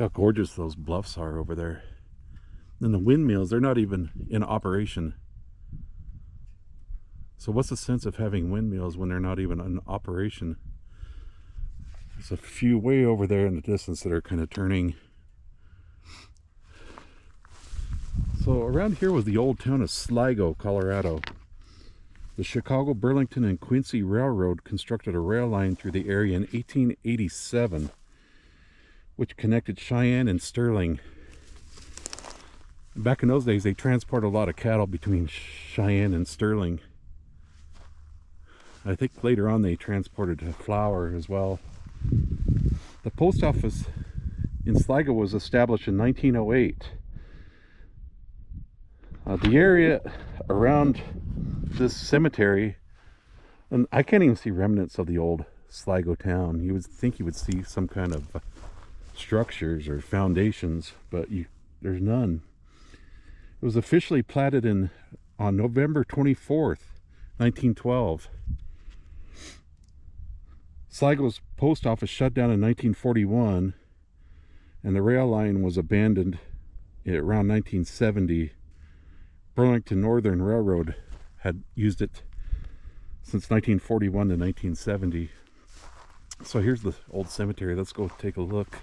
How gorgeous those bluffs are over there. And the windmills, they're not even in operation. So what's the sense of having windmills when they're not even in operation? There's a few way over there in the distance that are kind of turning. So around here was the old town of Sligo, Colorado. The Chicago, Burlington, and Quincy Railroad constructed a rail line through the area in 1887, which connected Cheyenne and Sterling. Back in those days, they transported a lot of cattle between Cheyenne and Sterling. I think later on they transported flour as well. The post office in Sligo was established in 1908. The area around this cemetery, and I can't even see remnants of the old Sligo town. You would think you would see some kind of structures or foundations, but there's none. It was officially platted on November 24th, 1912. Sligo's post office shut down in 1941, and the rail line was abandoned around 1970. Burlington Northern Railroad had used it since 1941 to 1970. So here's the old cemetery. Let's go take a look.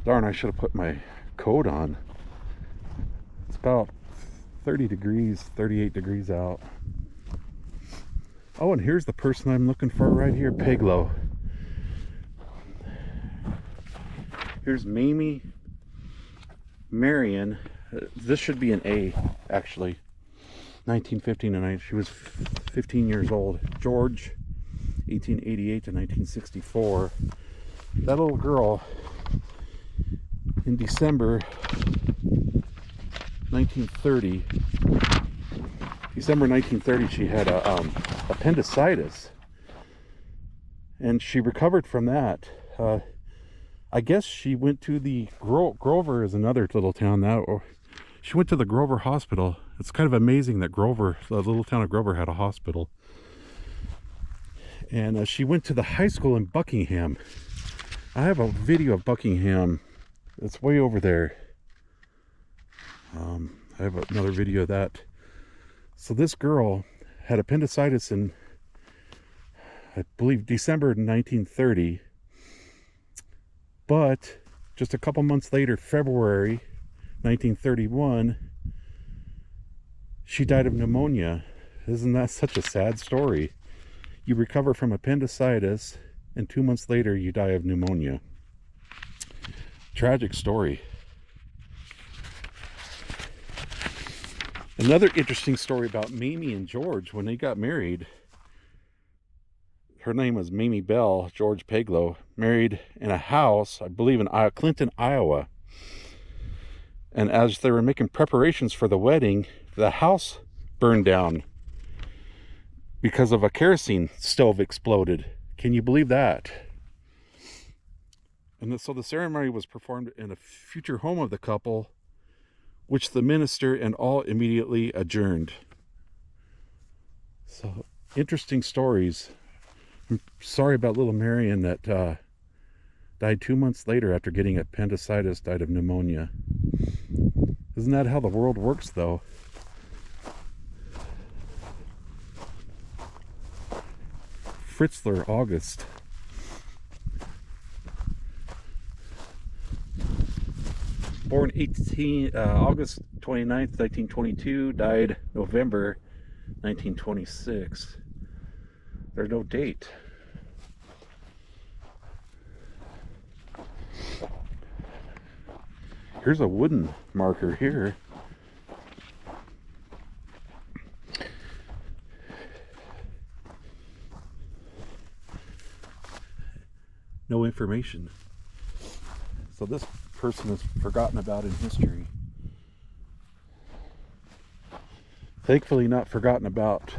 Darn, I should have put my coat on. It's about 30 degrees, 38 degrees out. Oh, and here's the person I'm looking for right here, Peglow. Here's Mamie Marion. This should be an A, actually. 1915 to 19. She was 15 years old. George, 1888 to 1964. That little girl, in December 1930, she had appendicitis, and she recovered from that. I guess she went to the Grover is another little town now, or she went to the Grover Hospital. It's kind of amazing that Grover, the little town of Grover, had a hospital. And she went to the high school in Buckingham. I have a video of Buckingham. It's way over there. I have another video of that. So this girl had appendicitis in, I believe, December 1930. But just a couple months later, February 1931, she died of pneumonia. Isn't that such a sad story? You recover from appendicitis, and 2 months later, you die of pneumonia. Tragic story. Another interesting story about Mamie and George when they got married. Her name was Mamie Bell, George Peglow, married in a house, I believe in Clinton, Iowa. And as they were making preparations for the wedding, the house burned down because of a kerosene stove exploded. Can you believe that? And so the ceremony was performed in a future home of the couple, which the minister and all immediately adjourned. So, interesting stories. I'm sorry about little Marion that died 2 months later after getting appendicitis, died of pneumonia. Isn't that how the world works, though? Fritzler, August. Born August 29th, 1922, died November 1926. There's no date. Here's a wooden marker here. No information. So this person is forgotten about in history. Thankfully not forgotten about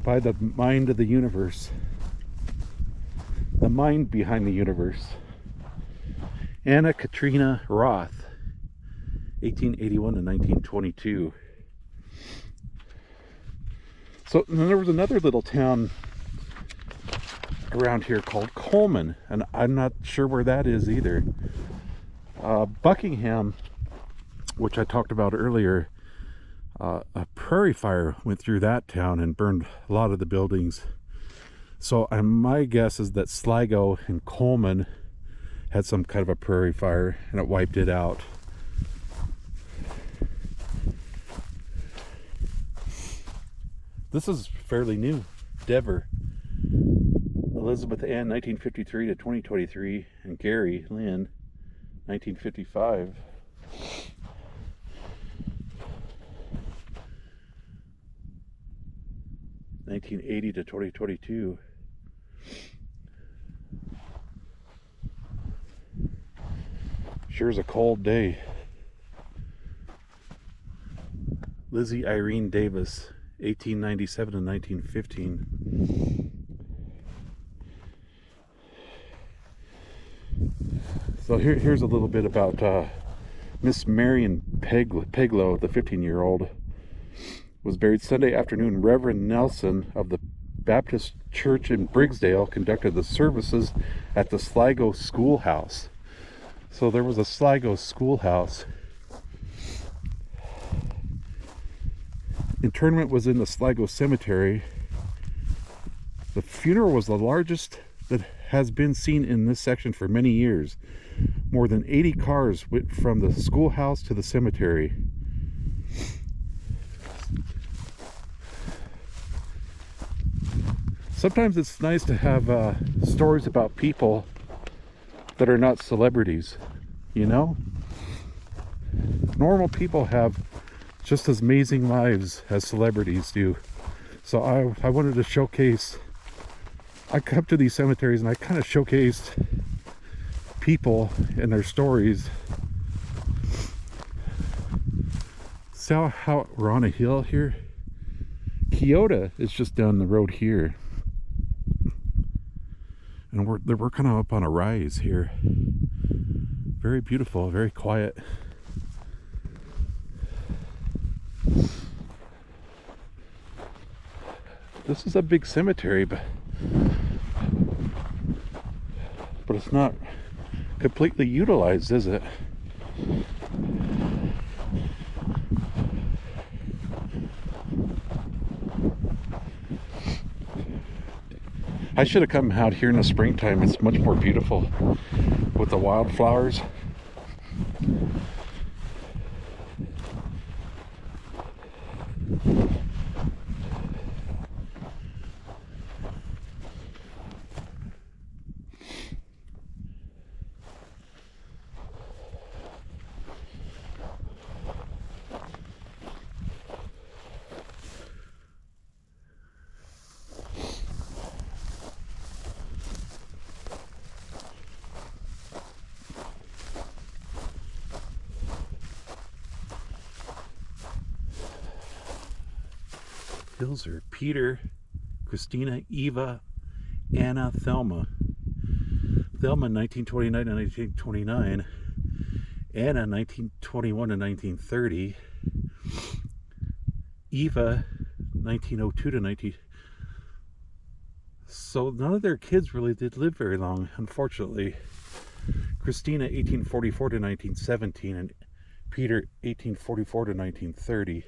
by the mind of the universe. The mind behind the universe. Anna Katrina Roth, 1881 to 1922. So then there was another little town around here called Coleman, and I'm not sure where that is either. Buckingham, which I talked about earlier, a prairie fire went through that town and burned a lot of the buildings. So my guess is that Sligo and Coleman had some kind of a prairie fire and it wiped it out. This is fairly new. Dever. Elizabeth Ann, 1953 to 2023, and Gary Lynn, 1955. (1980 to 2022). Sure is a cold day. Lizzie Irene Davis, 1897 to 1915. So here's a little bit about Miss Marion Peglow, the 15-year-old, was buried Sunday afternoon. Reverend Nelson of the Baptist Church in Briggsdale conducted the services at the Sligo schoolhouse. So there was a Sligo schoolhouse. Interment was in the Sligo cemetery. The funeral was the largest that has been seen in this section for many years. More than 80 cars went from the schoolhouse to the cemetery. Sometimes it's nice to have stories about people that are not celebrities, you know? Normal people have just as amazing lives as celebrities do. So I wanted to showcase, I come to these cemeteries and I kind of showcased people and their stories. See how we're on a hill here? Kyoto is just down the road here. And we're kind of up on a rise here. Very beautiful, very quiet. This is a big cemetery, but it's not completely utilized, is it? I should have come out here in the springtime. It's much more beautiful with the wildflowers. Hills are Peter, Christina, Eva, Anna, Thelma. Thelma 1929 to 1929. Anna 1921 to 1930. Eva 1902 to 19. So none of their kids really did live very long, unfortunately. Christina 1844 to 1917 and Peter 1844 to 1930.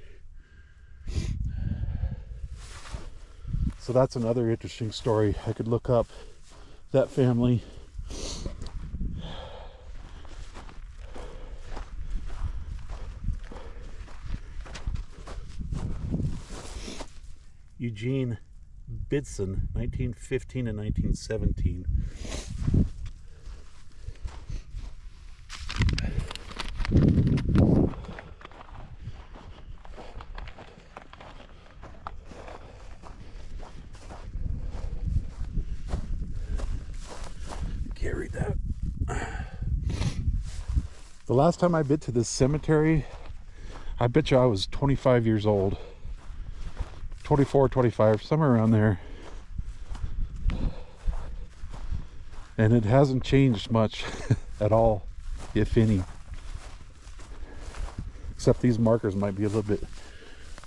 So that's another interesting story. I could look up that family. Eugene Bidson, 1915 and 1917. Can't read that. The last time I've been to this cemetery, I bet you I was 25 years old. 24, 25, somewhere around there. And it hasn't changed much at all. if any. Except these markers might be a little bit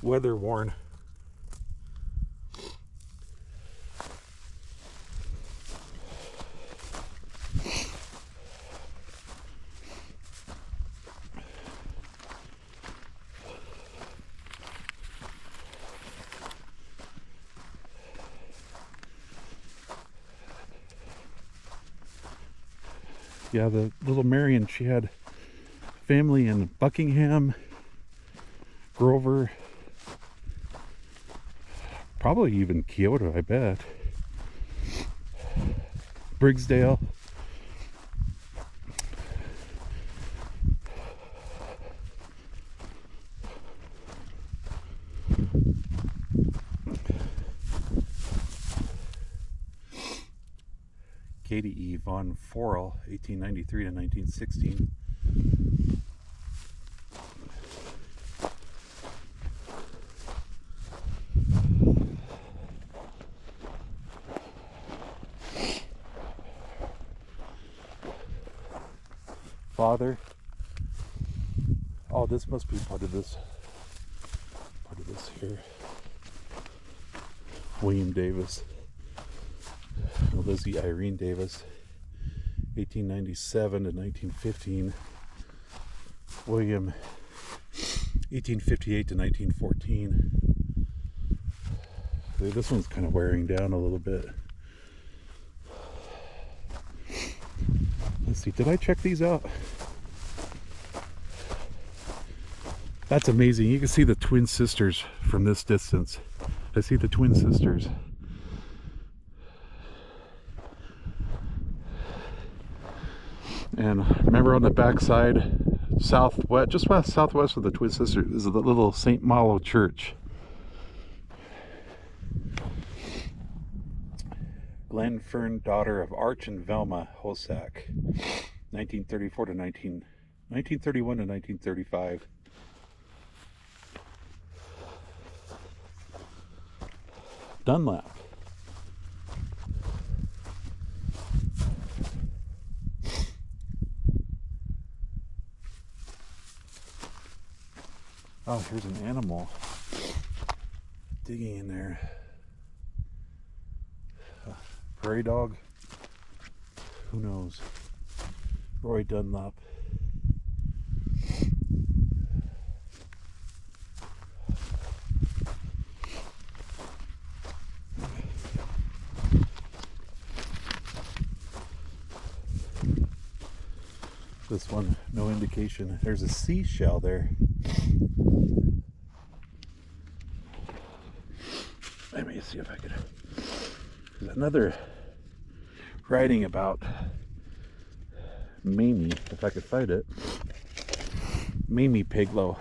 weather worn. Yeah, the little Marion, she had family in Buckingham, Grover, probably even Kyoto, I bet. Briggsdale. Katie E. von Forel, 1893 to 1916. Father. Oh, this must be part of this here. William Davis. Lizzie Irene Davis, 1897 to 1915. William, 1858 to 1914. This one's kind of wearing down a little bit. Let's see, did I check these out? That's amazing. You can see the twin sisters from this distance. I see the twin sisters. And remember on the backside, southwest, just southwest of the Twin Sisters, is the little St. Malo Church. Glen Fern, daughter of Arch and Velma Hosack, 1934 to 1931 to 1935. Dunlap. Oh, here's an animal digging in there. Prairie dog? Who knows? Roy Dunlop. This one, no indication. There's a seashell there. Let me see if I could. There's another writing about Mamie, if I could find it. Mamie Piglow.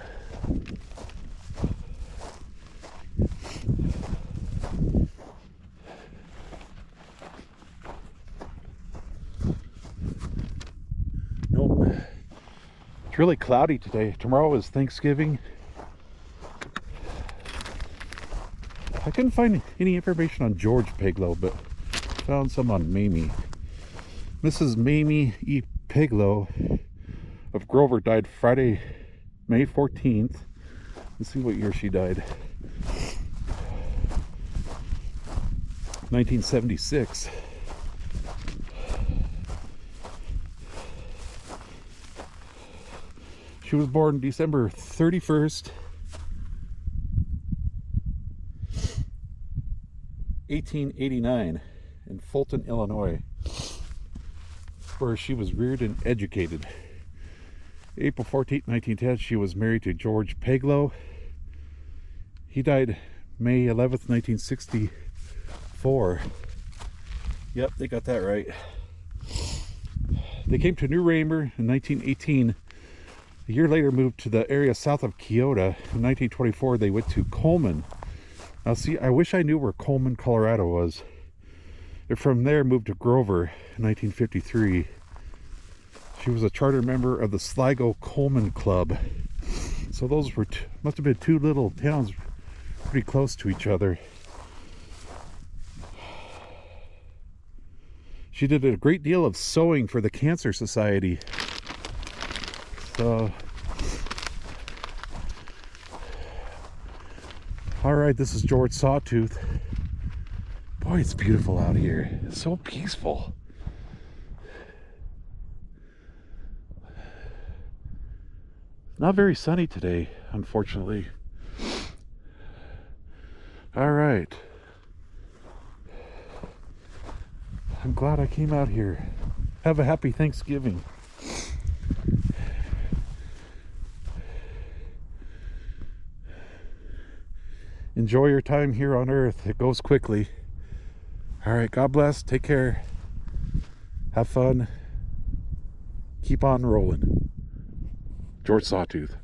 Nope. It's really cloudy today. Tomorrow is Thanksgiving. I couldn't find any information on George Piglow, but found some on Mamie. Mrs. Mamie E. Piglow of Grover died Friday, May 14th. Let's see what year she died. 1976. She was born December 31st, 1889 in Fulton, Illinois, where she was reared and educated. April 14, 1910, she was married to George Piglow. He died May 11th, 1964. Yep, they got that right. They came to New Raymer in 1918. A year later moved to the area south of Kyoto. In 1924, they went to Coleman. Now see, I wish I knew where Coleman, Colorado was. And from there moved to Grover in 1953. She was a charter member of the Sligo Coleman Club. So those were must have been two little towns pretty close to each other. She did a great deal of sewing for the Cancer Society. So, all right, this is George Sawtooth. Boy, it's beautiful out here. It's so peaceful. Not very sunny today, unfortunately. All right. I'm glad I came out here. Have a happy Thanksgiving. Enjoy your time here on Earth. It goes quickly. All right, God bless. Take care. Have fun. Keep on rolling. George Sawtooth.